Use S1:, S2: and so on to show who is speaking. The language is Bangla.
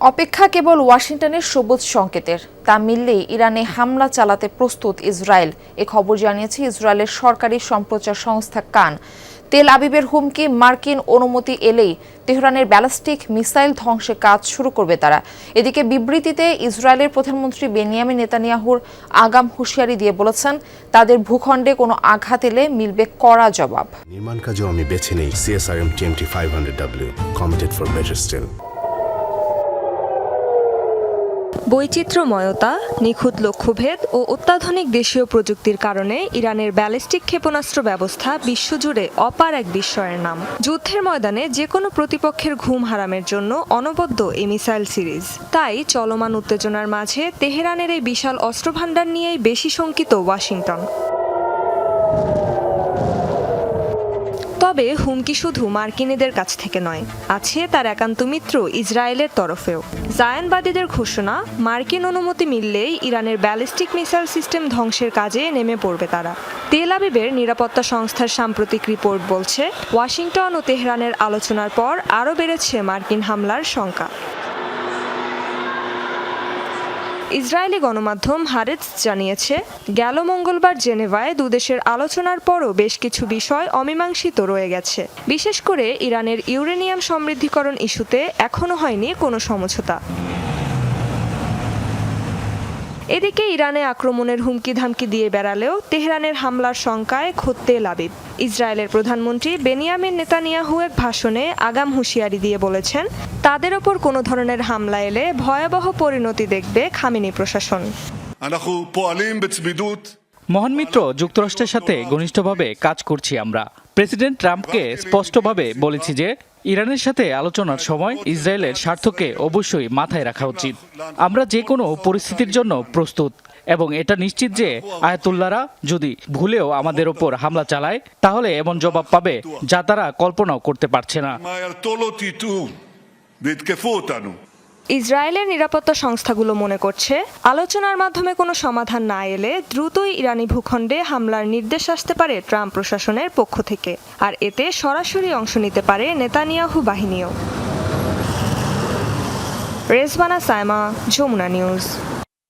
S1: অপেক্ষা কেবল ওয়াশিংটনের সবুজ সংকেতের, তা মিললেই ইরানে হামলা চালাতে প্রস্তুত ইসরায়েল। এ খবর জানিয়েছে ইসরায়েলের সরকারি সম্প্রচার সংস্থা কান। তেল আবিবের হুমকি, মার্কিন অনুমতি এলেই তেহরানের ব্যালিস্টিক মিসাইল ধ্বংসে কাজ শুরু করবে তারা। এদিকে বিবৃতিতে ইসরায়েলের প্রধানমন্ত্রী বেনিয়ামিন নেতানিয়াহুর আগাম হুঁশিয়ারি দিয়ে বলেছেন, তাদের ভূখণ্ডে কোনো আঘাত এলে মিলবে কড়া জবাব।
S2: নির্মাণ কাজেও আমি বেছে নেই CSRM TMT 500W, committed for better still.
S3: বৈচিত্র্যময়তা, নিখুঁত লক্ষ্যভেদ ও অত্যাধুনিক দেশীয় প্রযুক্তির কারণে ইরানের ব্যালিস্টিক ক্ষেপণাস্ত্র ব্যবস্থা বিশ্বজুড়ে অপার এক বিস্ময়ের নাম। যুদ্ধের ময়দানে যে কোনো প্রতিপক্ষের ঘুম হারামের জন্য অনবদ্য এই মিসাইল সিরিজ। তাই চলমান উত্তেজনার মাঝে তেহরানের এই বিশাল অস্ত্রভান্ডার নিয়েই বেশি শঙ্কিত ওয়াশিংটন। তবে হুমকি শুধু মার্কিনীদের কাছ থেকে নয়, আছে তার একান্ত মিত্র ইসরায়েলের তরফেও। জায়ানবাদীদের ঘোষণা, মার্কিন অনুমতি মিললেই ইরানের ব্যালিস্টিক মিসাইল সিস্টেম ধ্বংসের কাজে নেমে পড়বে তারা। তেল আবিবের নিরাপত্তা সংস্থার সাম্প্রতিক রিপোর্ট বলছে, ওয়াশিংটন ও তেহরানের আলোচনার পর আরও বেড়েছে মার্কিন হামলার শঙ্কা। ইসরায়েলি গণমাধ্যম হারেটস জানিয়েছে, গেল মঙ্গলবার জেনেভায় দুদেশের আলোচনার পরও বেশ কিছু বিষয় অমীমাংসিত রয়ে গেছে। বিশেষ করে ইরানের ইউরেনিয়াম সমৃদ্ধিকরণ ইস্যুতে এখনও হয়নি কোনো সমঝোতা। এদিকে ইরানে আক্রমণের হুমকি ধামকি দিয়ে বেড়ালেও তেহরানের হামলার শঙ্কায় খোদ তেল আবিব। ইসরায়েলের প্রধানমন্ত্রী বেনিয়ামিন নেতানিয়াহু এক ভাষণে আগাম হুঁশিয়ারি দিয়ে বলেছেন, তাদের ওপর কোনো ধরনের হামলা এলে ভয়াবহ পরিণতি দেখবে খামেনি প্রশাসন।
S4: মহান মিত্র যুক্তরাষ্ট্রের সাথে ঘনিষ্ঠভাবে কাজ করছি আমরা। প্রেসিডেন্ট ট্রাম্পকে স্পষ্টভাবে বলেছি যে ইরানের সাথে আলোচনার সময় ইসরায়েলের স্বার্থকে অবশ্যই মাথায় রাখা উচিত। আমরা যে কোনো পরিস্থিতির জন্য প্রস্তুত এবং এটা নিশ্চিত যে আয়াতুল্লাহরা যদি ভুলেও আমাদের ওপর হামলা চালায় তাহলে এমন জবাব পাবে যা তারা কল্পনাও করতে পারছে না।
S3: ইসরায়েলের নিরাপত্তা সংস্থাগুলো মনে করছে, আলোচনার মাধ্যমে কোনো সমাধান না এলে দ্রুতই ইরানি ভূখণ্ডে হামলার নির্দেশ আসতে পারে ট্রাম্প প্রশাসনের পক্ষ থেকে, আর এতে সরাসরি অংশ নিতে পারে নেতানিয়াহু বাহিনীও। রেজবানা সাইমা, যমুনা নিউজ।